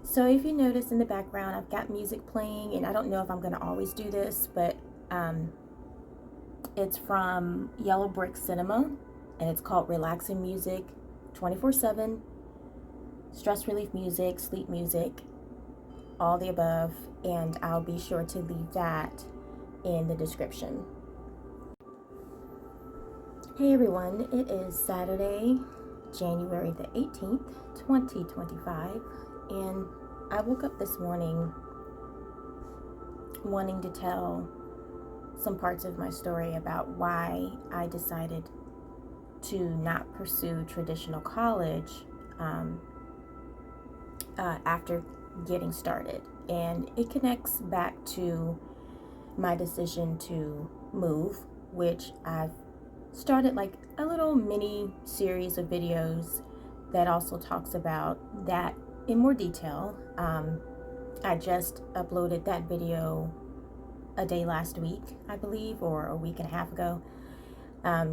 So if you notice in the background, I've got music playing, and I don't know if I'm going to always do this, but it's from Yellow Brick Cinema, and it's called Relaxing Music, 24/7, stress relief music, sleep music, all the above, and I'll be sure to leave that in the description. Hey everyone, it is Saturday, January the 18th, 2025, and I woke up this morning wanting to tell some parts of my story about why I decided to not pursue traditional college after getting started. And it connects back to my decision to move, which I've started like a little mini series of videos that also talks about that in more detail. I just uploaded that video a day last week, I believe, or a week and a half ago.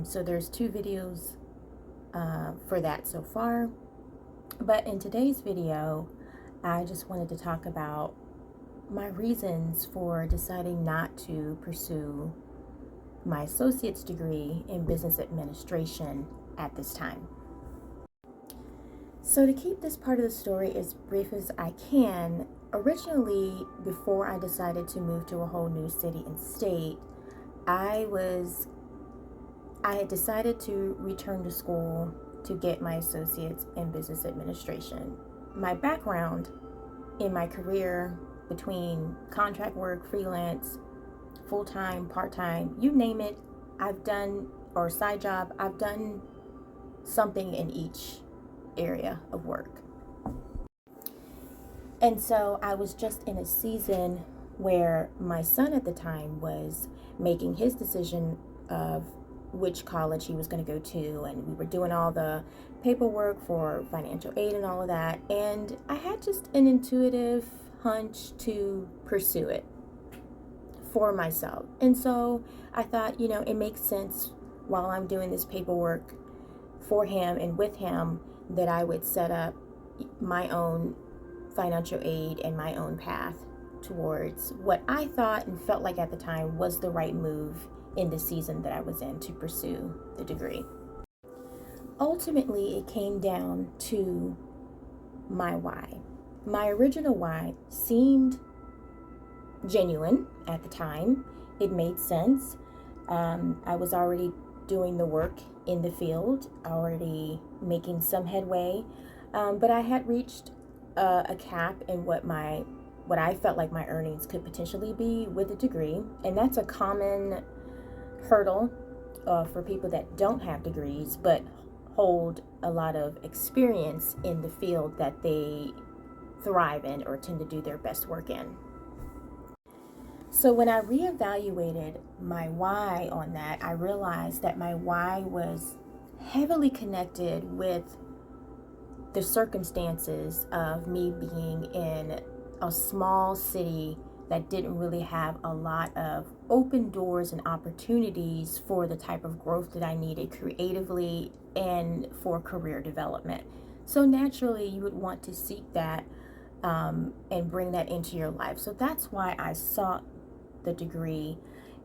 So there's two videos for that so far. But in today's video, I just wanted to talk about my reasons for deciding not to pursue my associate's degree in business administration at this time. So to keep this part of the story as brief as I can, originally, before I decided to move to a whole new city and state, I had decided to return to school to get my associates in business administration. My background in my career, between contract work, freelance, full-time, part-time, you name it, I've done, or side job, I've done something in each area of work. And so I was just in a season where my son at the time was making his decision of which college he was going to go to, and we were doing all the paperwork for financial aid and all of that, and I had just an intuitive hunch to pursue it for myself. And so I thought, it makes sense while I'm doing this paperwork for him and with him that I would set up my own financial aid and my own path towards what I thought and felt like at the time was the right move in the season that I was in to pursue the degree. Ultimately, it came down to my why. My original why seemed genuine at the time. It made sense. I was already doing the work in the field, already making some headway, but I had reached a cap in what I felt like my earnings could potentially be with a degree, and that's a common hurdle for people that don't have degrees but hold a lot of experience in the field that they thrive in or tend to do their best work in. So when I reevaluated my why on that, I realized that my why was heavily connected with the circumstances of me being in a small city that didn't really have a lot of open doors and opportunities for the type of growth that I needed creatively and for career development. So naturally, you would want to seek that and bring that into your life. So that's why I sought the degree.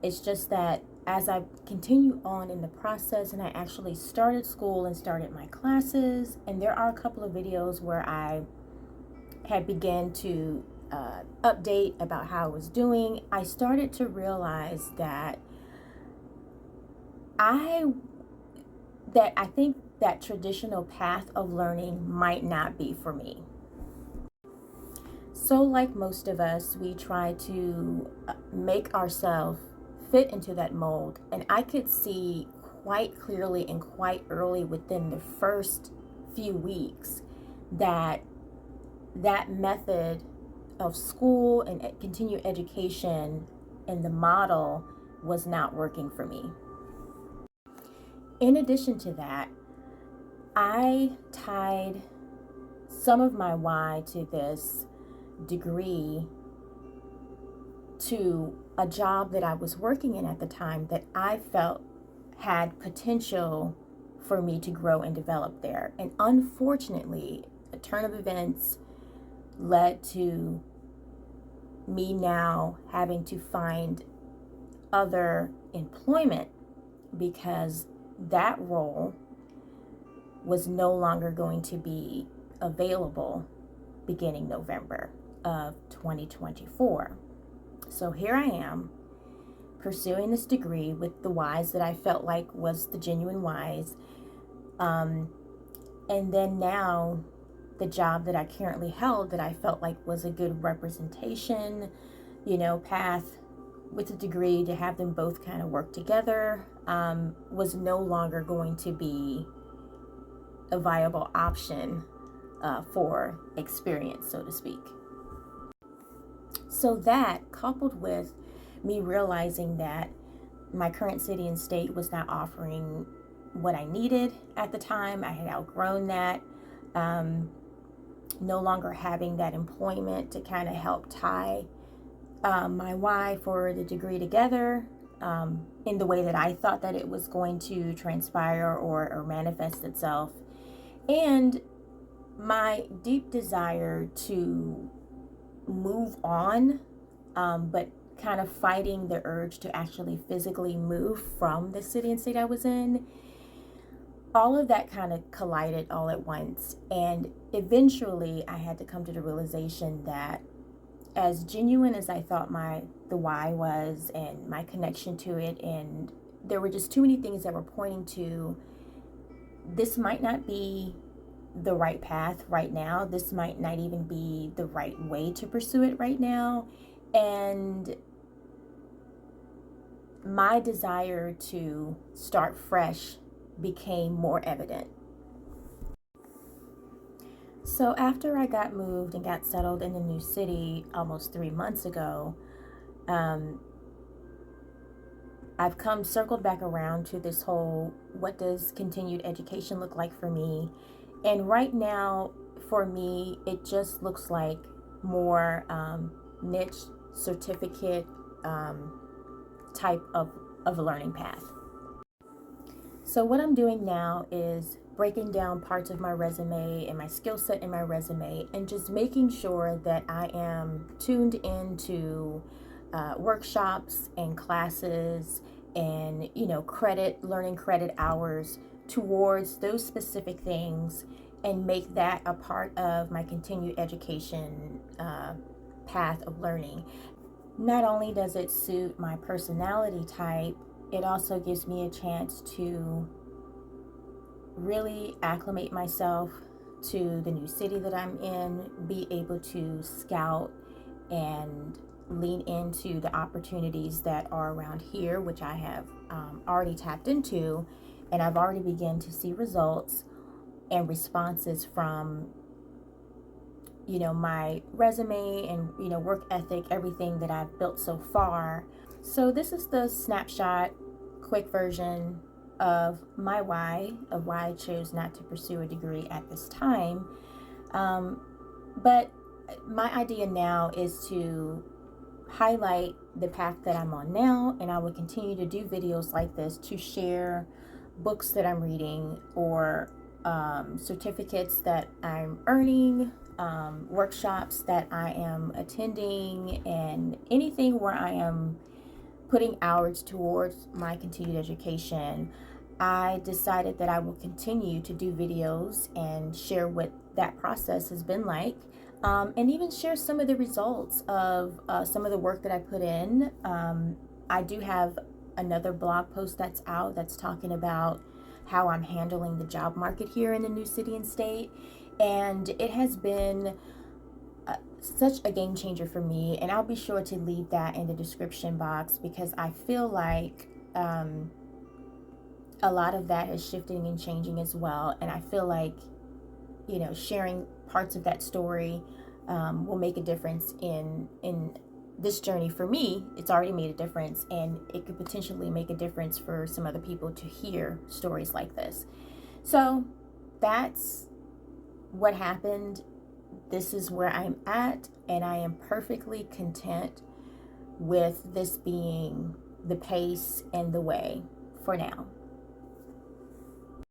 It's just that as I continue on in the process and I actually started school and started my classes, and there are a couple of videos where I had began to update about how I was doing, I started to realize that I think that traditional path of learning might not be for me. So like most of us, we try to make ourselves fit into that mold. And I could see quite clearly and quite early within the first few weeks that method of school and continued education and the model was not working for me. In addition to that, I tied some of my why to this degree to a job that I was working in at the time that I felt had potential for me to grow and develop there. And unfortunately, a turn of events led to me now having to find other employment because that role was no longer going to be available beginning November of 2024. So here I am pursuing this degree with the whys that I felt like was the genuine whys. And then now the job that I currently held that I felt like was a good representation, path with a degree to have them both kind of work together, was no longer going to be a viable option for experience, so to speak. So that, coupled with me realizing that my current city and state was not offering what I needed at the time, I had outgrown that, no longer having that employment to kind of help tie my why for the degree together in the way that I thought that it was going to transpire or manifest itself, and my deep desire to move on, but kind of fighting the urge to actually physically move from the city and state I was in. All of that kind of collided all at once, and eventually I had to come to the realization that as genuine as I thought the why was and my connection to it, and there were just too many things that were pointing to this might not be the right path right now. This might not even be the right way to pursue it right now. And my desire to start fresh became more evident. So after I got moved and got settled in the new city almost 3 months ago, I've circled back around to this whole, what does continued education look like for me? And right now, for me, it just looks like more niche certificate type of a learning path. So what I'm doing now is breaking down parts of my resume and my skill set in my resume, and just making sure that I am tuned into workshops and classes and learning credit hours towards those specific things, and make that a part of my continued education path of learning. Not only does it suit my personality type, it also gives me a chance to really acclimate myself to the new city that I'm in, be able to scout and lean into the opportunities that are around here, which I have already tapped into, and I've already begun to see results and responses from my resume and work ethic, everything that I've built so far. So this is the snapshot, quick version of my why, of why I chose not to pursue a degree at this time. But my idea now is to highlight the path that I'm on now, and I will continue to do videos like this to share books that I'm reading, or certificates that I'm earning, workshops that I am attending, and anything where I am putting hours towards my continued education. I decided that I will continue to do videos and share what that process has been like, and even share some of the results of some of the work that I put in. I do have another blog post that's out that's talking about how I'm handling the job market here in the new city and state, and it has been such a game changer for me, and I'll be sure to leave that in the description box, because I feel like a lot of that is shifting and changing as well, and I feel like sharing parts of that story will make a difference in this journey for me. It's already made a difference, and it could potentially make a difference for some other people to hear stories like this. So that's what happened. This is where I'm at, and I am perfectly content with this being the pace and the way for now.